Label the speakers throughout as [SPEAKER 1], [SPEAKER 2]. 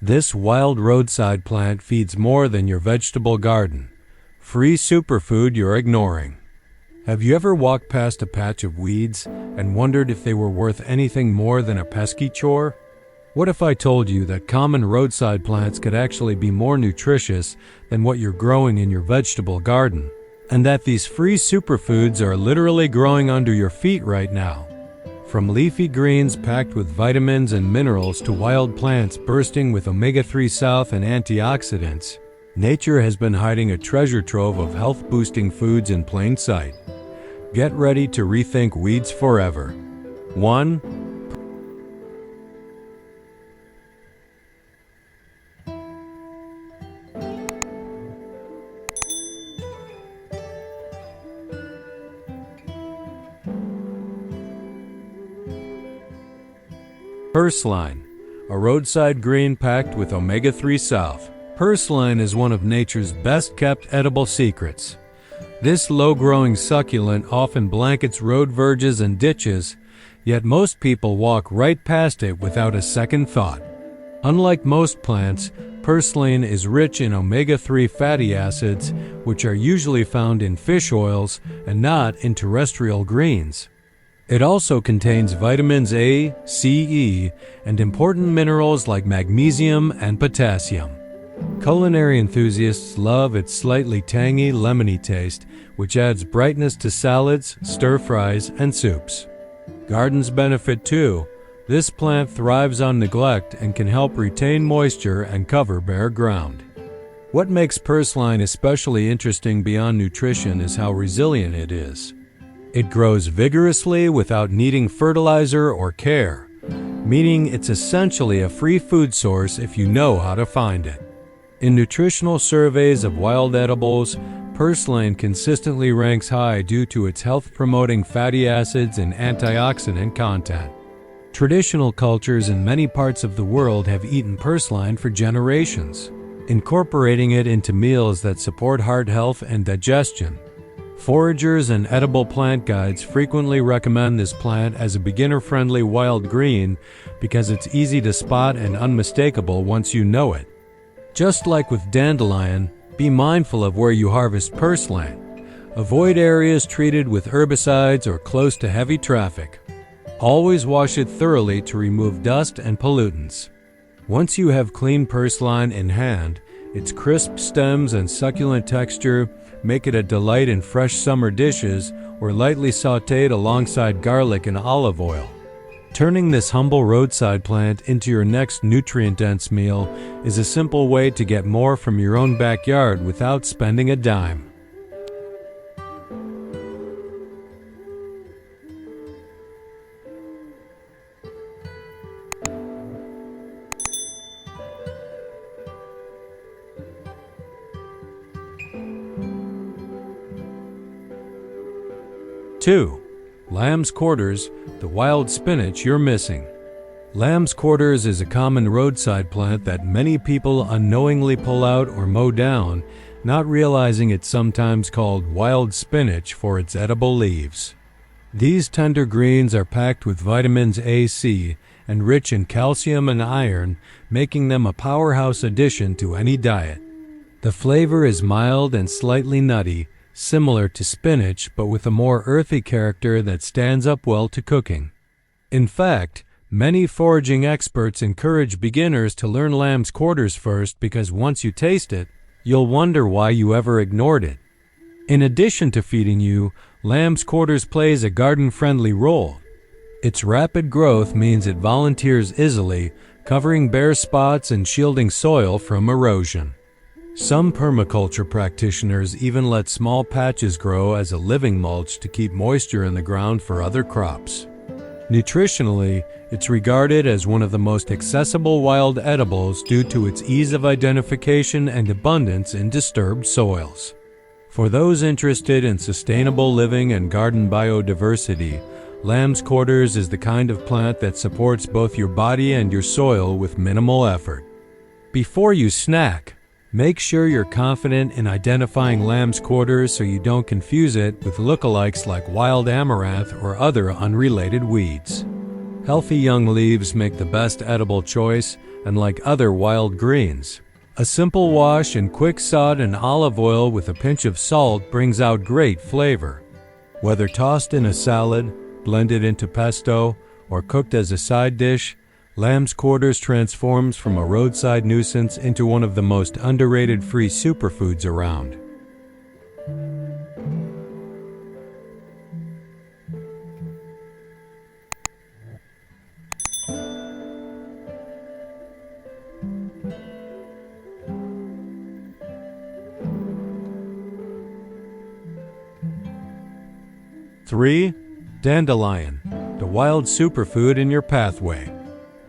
[SPEAKER 1] This wild roadside plant feeds more than your vegetable garden. Free superfood you're ignoring. Have you ever walked past a patch of weeds and wondered if they were worth anything more than a pesky chore? What if I told you that common roadside plants could actually be more nutritious than what you're growing in your vegetable garden, and that these free superfoods are literally growing under your feet right now? From leafy greens packed with vitamins and minerals to wild plants bursting with omega-3 south and antioxidants, nature has been hiding a treasure trove of health-boosting foods in plain sight. Get ready to rethink weeds forever. 1. Purslane, a roadside green packed with omega-3 south. Purslane is one of nature's best-kept edible secrets. This low-growing succulent often blankets road verges and ditches, yet most people walk right past it without a second thought. Unlike most plants, purslane is rich in omega-3 fatty acids, which are usually found in fish oils and not in terrestrial greens. It also contains vitamins A, C, E, and important minerals like magnesium and potassium. Culinary enthusiasts love its slightly tangy, lemony taste, which adds brightness to salads, stir-fries, and soups. Gardens benefit too. This plant thrives on neglect and can help retain moisture and cover bare ground. What makes purslane especially interesting beyond nutrition is how resilient it is. It grows vigorously without needing fertilizer or care, meaning it's essentially a free food source if you know how to find it. In nutritional surveys of wild edibles, purslane consistently ranks high due to its health-promoting fatty acids and antioxidant content. Traditional cultures in many parts of the world have eaten purslane for generations, incorporating it into meals that support heart health and digestion. Foragers and edible plant guides frequently recommend this plant as a beginner-friendly wild green because it's easy to spot and unmistakable once you know it. Just like with dandelion, be mindful of where you harvest purslane. Avoid areas treated with herbicides or close to heavy traffic. Always wash it thoroughly to remove dust and pollutants. Once you have clean purslane in hand, its crisp stems and succulent texture make it a delight in fresh summer dishes or lightly sautéed alongside garlic and olive oil. Turning this humble roadside plant into your next nutrient-dense meal is a simple way to get more from your own backyard without spending a dime. Two, lamb's quarters, the wild spinach you're missing. Lamb's quarters is a common roadside plant that many people unknowingly pull out or mow down, not realizing it's sometimes called wild spinach for its edible leaves. These tender greens are packed with vitamins A, C, and rich in calcium and iron, making them a powerhouse addition to any diet. The flavor is mild and slightly nutty, similar to spinach but with a more earthy character that stands up well to cooking. In fact, many foraging experts encourage beginners to learn lamb's quarters first because once you taste it, you'll wonder why you ever ignored it. In addition to feeding you, lamb's quarters plays a garden-friendly role. Its rapid growth means it volunteers easily, covering bare spots and shielding soil from erosion. Some permaculture practitioners even let small patches grow as a living mulch to keep moisture in the ground for other crops. Nutritionally, it's regarded as one of the most accessible wild edibles due to its ease of identification and abundance in disturbed soils. For those interested in sustainable living and garden biodiversity, lamb's quarters is the kind of plant that supports both your body and your soil with minimal effort. Before you snack, make sure you're confident in identifying lamb's quarters so you don't confuse it with lookalikes like wild amaranth or other unrelated weeds. Healthy young leaves make the best edible choice, and like other wild greens. A simple wash in quick salt and olive oil with a pinch of salt brings out great flavor. Whether tossed in a salad, blended into pesto, or cooked as a side dish, lamb's quarters transforms from a roadside nuisance into one of the most underrated free superfoods around. Three, Dandelion, the wild superfood in your pathway.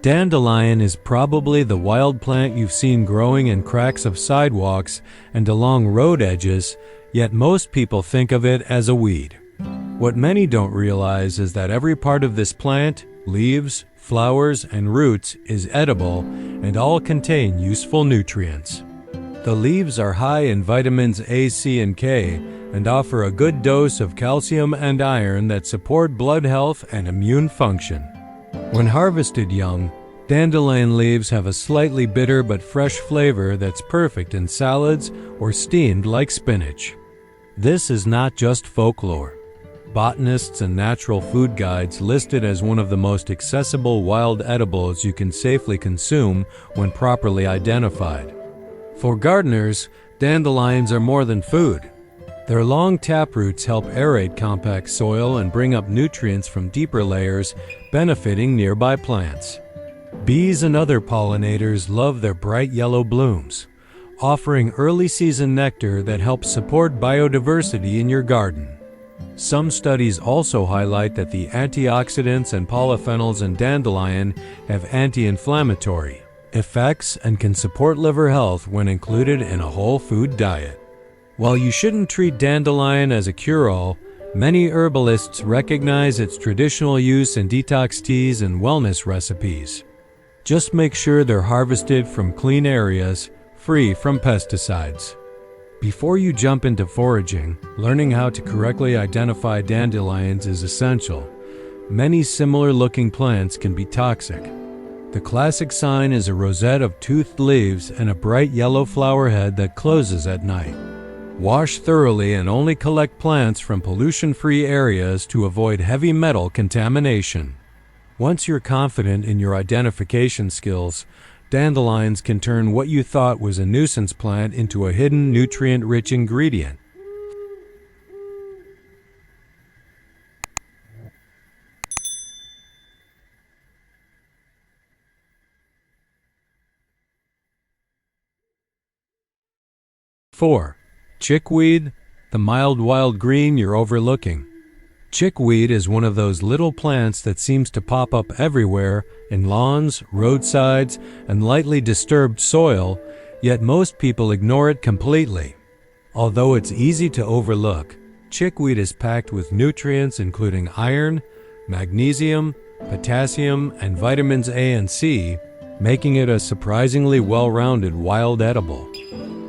[SPEAKER 1] Dandelion is probably the wild plant you've seen growing in cracks of sidewalks and along road edges, yet most people think of it as a weed. What many don't realize is that every part of this plant, leaves, flowers, and roots, is edible and all contain useful nutrients. The leaves are high in vitamins A, C, and K, and offer a good dose of calcium and iron that support blood health and immune function. When harvested young, dandelion leaves have a slightly bitter but fresh flavor that's perfect in salads or steamed like spinach. This is not just folklore. Botanists and natural food guides list it as one of the most accessible wild edibles you can safely consume when properly identified. For gardeners, dandelions are more than food. Their long taproots help aerate compact soil and bring up nutrients from deeper layers, benefiting nearby plants. Bees and other pollinators love their bright yellow blooms, offering early-season nectar that helps support biodiversity in your garden. Some studies also highlight that the antioxidants and polyphenols in dandelion have anti-inflammatory effects and can support liver health when included in a whole food diet. While you shouldn't treat dandelion as a cure-all, many herbalists recognize its traditional use in detox teas and wellness recipes. Just make sure they're harvested from clean areas, free from pesticides. Before you jump into foraging, learning how to correctly identify dandelions is essential. Many similar-looking plants can be toxic. The classic sign is a rosette of toothed leaves and a bright yellow flower head that closes at night. Wash thoroughly and only collect plants from pollution-free areas to avoid heavy metal contamination. Once you're confident in your identification skills, dandelions can turn what you thought was a nuisance plant into a hidden nutrient-rich ingredient. Four, Chickweed, the mild wild green you're overlooking. Chickweed is one of those little plants that seems to pop up everywhere in lawns, roadsides, and lightly disturbed soil, yet most people ignore it completely. Although it's easy to overlook, chickweed is packed with nutrients including iron, magnesium, potassium, and vitamins A and C, making it a surprisingly well-rounded wild edible.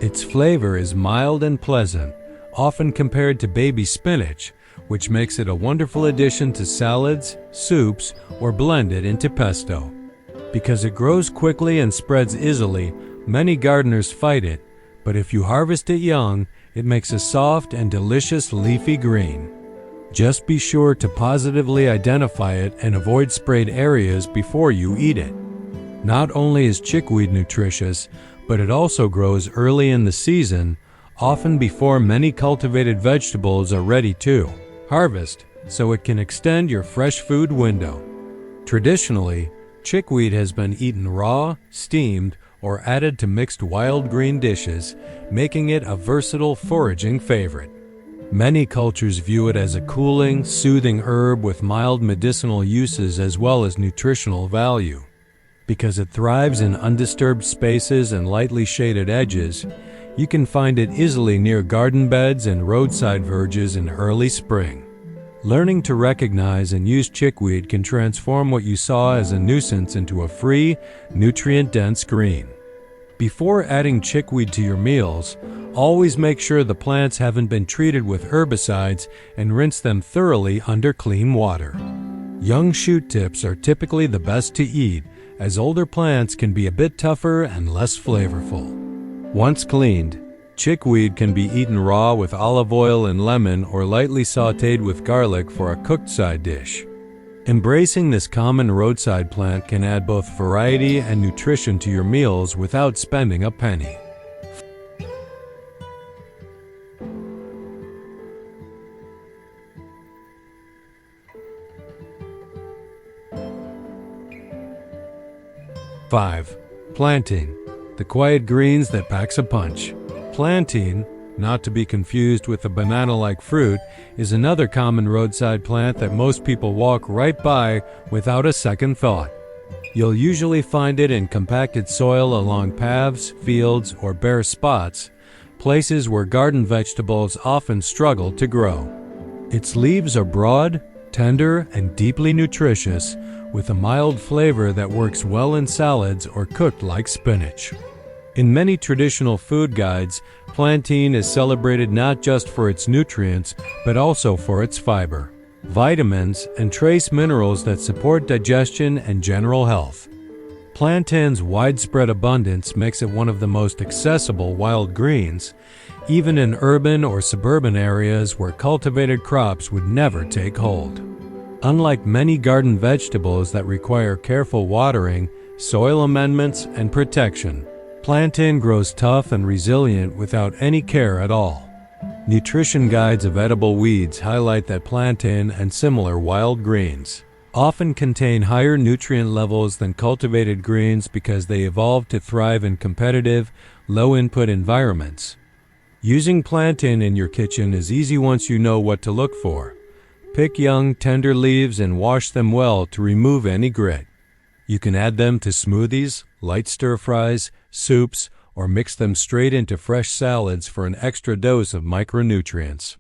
[SPEAKER 1] Its flavor is mild and pleasant, often compared to baby spinach, which makes it a wonderful addition to salads, soups, or blended into pesto. Because it grows quickly and spreads easily, many gardeners fight it, but if you harvest it young, it makes a soft and delicious leafy green. Just be sure to positively identify it and avoid sprayed areas before you eat it. Not only is chickweed nutritious, but it also grows early in the season, often before many cultivated vegetables are ready to harvest, so it can extend your fresh food window. Traditionally, chickweed has been eaten raw, steamed, or added to mixed wild green dishes, making it a versatile foraging favorite. Many cultures view it as a cooling, soothing herb with mild medicinal uses as well as nutritional value. Because it thrives in undisturbed spaces and lightly shaded edges, you can find it easily near garden beds and roadside verges in early spring. Learning to recognize and use chickweed can transform what you saw as a nuisance into a free, nutrient-dense green. Before adding chickweed to your meals, always make sure the plants haven't been treated with herbicides and rinse them thoroughly under clean water. Young shoot tips are typically the best to eat, as older plants can be a bit tougher and less flavorful. Once cleaned, chickweed can be eaten raw with olive oil and lemon or lightly sautéed with garlic for a cooked side dish. Embracing this common roadside plant can add both variety and nutrition to your meals without spending a penny. Five, plantain, the quiet greens that packs a punch. Plantain, not to be confused with the banana-like fruit, is another common roadside plant that most people walk right by without a second thought. You'll usually find it in compacted soil along paths, fields, or bare spots, places where garden vegetables often struggle to grow. Its leaves are broad, tender, and deeply nutritious, with a mild flavor that works well in salads or cooked like spinach. In many traditional food guides, plantain is celebrated not just for its nutrients, but also for its fiber, vitamins, and trace minerals that support digestion and general health. Plantain's widespread abundance makes it one of the most accessible wild greens, even in urban or suburban areas where cultivated crops would never take hold. Unlike many garden vegetables that require careful watering, soil amendments, and protection, plantain grows tough and resilient without any care at all. Nutrition guides of edible weeds highlight that plantain and similar wild greens often contain higher nutrient levels than cultivated greens because they evolved to thrive in competitive, low-input environments. Using plantain in your kitchen is easy once you know what to look for. Pick young, tender leaves and wash them well to remove any grit. You can add them to smoothies, light stir-fries, soups, or mix them straight into fresh salads for an extra dose of micronutrients.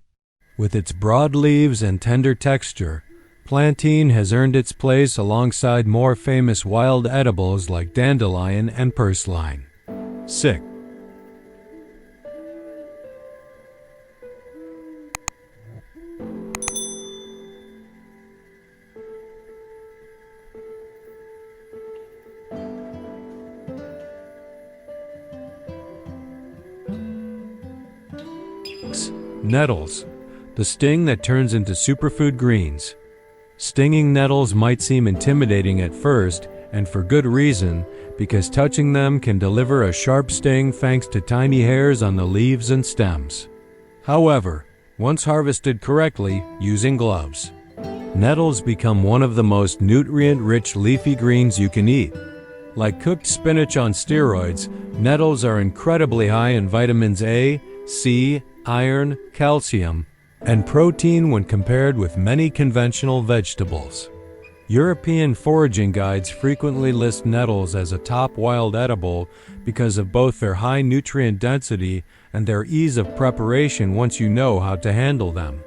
[SPEAKER 1] With its broad leaves and tender texture, plantain has earned its place alongside more famous wild edibles like dandelion and purslane. 6. Nettles, the sting that turns into superfood greens. Stinging nettles might seem intimidating at first, and for good reason, because touching them can deliver a sharp sting thanks to tiny hairs on the leaves and stems. However, once harvested correctly, using gloves, nettles become one of the most nutrient-rich leafy greens you can eat. Like cooked spinach on steroids, nettles are incredibly high in vitamins A, C, iron, calcium, and protein when compared with many conventional vegetables. European foraging guides frequently list nettles as a top wild edible because of both their high nutrient density and their ease of preparation once you know how to handle them.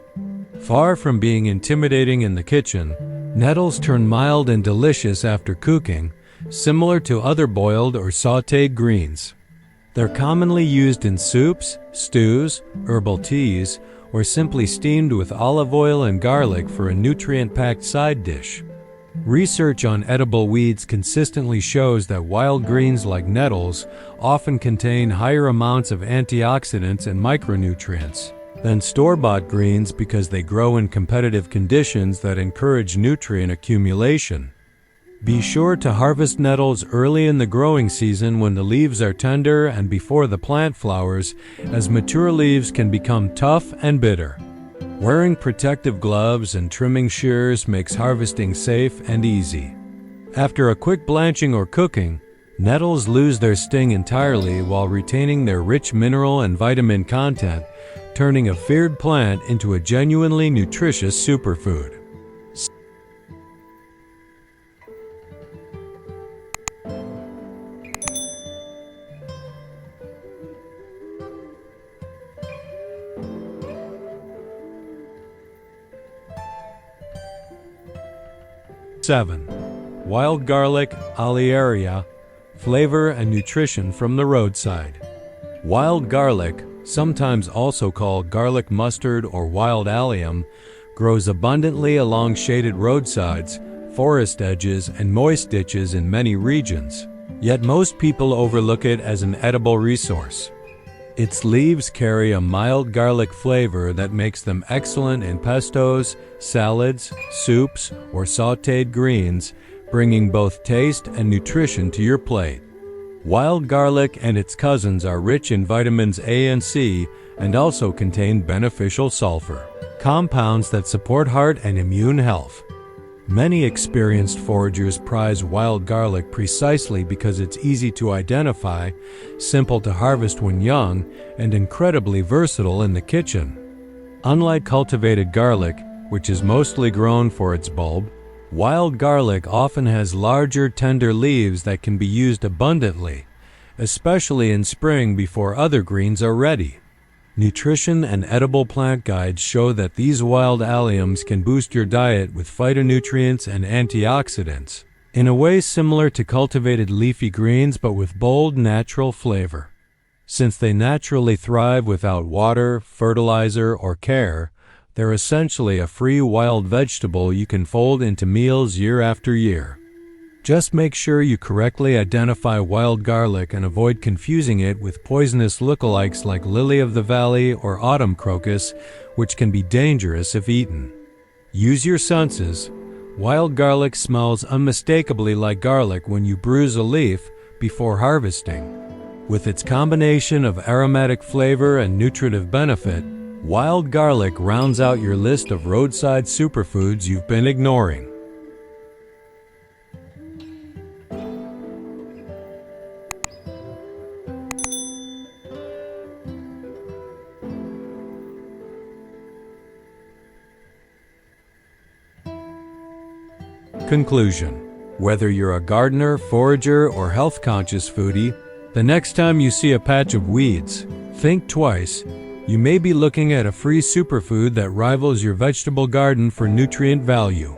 [SPEAKER 1] Far from being intimidating in the kitchen, nettles turn mild and delicious after cooking, similar to other boiled or sautéed greens. They're commonly used in soups, stews, herbal teas, or simply steamed with olive oil and garlic for a nutrient-packed side dish. Research on edible weeds consistently shows that wild greens like nettles often contain higher amounts of antioxidants and micronutrients than store-bought greens because they grow in competitive conditions that encourage nutrient accumulation. Be sure to harvest nettles early in the growing season when the leaves are tender and before the plant flowers, as mature leaves can become tough and bitter. Wearing protective gloves and trimming shears makes harvesting safe and easy. After a quick blanching or cooking, nettles lose their sting entirely while retaining their rich mineral and vitamin content, turning a feared plant into a genuinely nutritious superfood. Seven, wild garlic, Olearia, flavor and nutrition from the roadside. Wild garlic, sometimes also called garlic mustard or wild allium, grows abundantly along shaded roadsides, forest edges and moist ditches in many regions. Yet most people overlook it as an edible resource. Its leaves carry a mild garlic flavor that makes them excellent in pestos, salads, soups, or sautéed greens, bringing both taste and nutrition to your plate. Wild garlic and its cousins are rich in vitamins A and C and also contain beneficial sulfur, compounds that support heart and immune health. Many experienced foragers prize wild garlic precisely because it's easy to identify, simple to harvest when young, and incredibly versatile in the kitchen. Unlike cultivated garlic, which is mostly grown for its bulb, wild garlic often has larger, tender leaves that can be used abundantly, especially in spring before other greens are ready. Nutrition and edible plant guides show that these wild alliums can boost your diet with phytonutrients and antioxidants, in a way similar to cultivated leafy greens but with bold, natural flavor. Since they naturally thrive without water, fertilizer, or care, they're essentially a free wild vegetable you can fold into meals year after year. Just make sure you correctly identify wild garlic and avoid confusing it with poisonous lookalikes like lily of the valley or autumn crocus, which can be dangerous if eaten. Use your senses. Wild garlic smells unmistakably like garlic when you bruise a leaf before harvesting. With its combination of aromatic flavor and nutritive benefit, wild garlic rounds out your list of roadside superfoods you've been ignoring. Conclusion: whether you're a gardener, forager, or health-conscious foodie, the next time you see a patch of weeds, think twice. You may be looking at a free superfood that rivals your vegetable garden for nutrient value.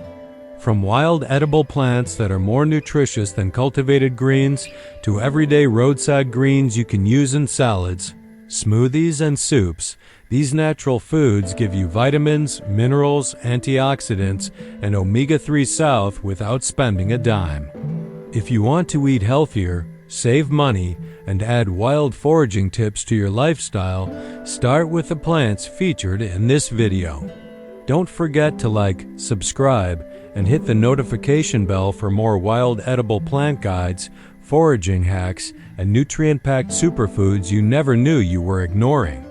[SPEAKER 1] From wild edible plants that are more nutritious than cultivated greens to everyday roadside greens you can use in salads, smoothies, and soups, these natural foods give you vitamins, minerals, antioxidants, and omega-3 south without spending a dime. If you want to eat healthier, save money, and add wild foraging tips to your lifestyle, start with the plants featured in this video. Don't forget to like, subscribe, and hit the notification bell for more wild edible plant guides, foraging hacks, and nutrient-packed superfoods you never knew you were ignoring.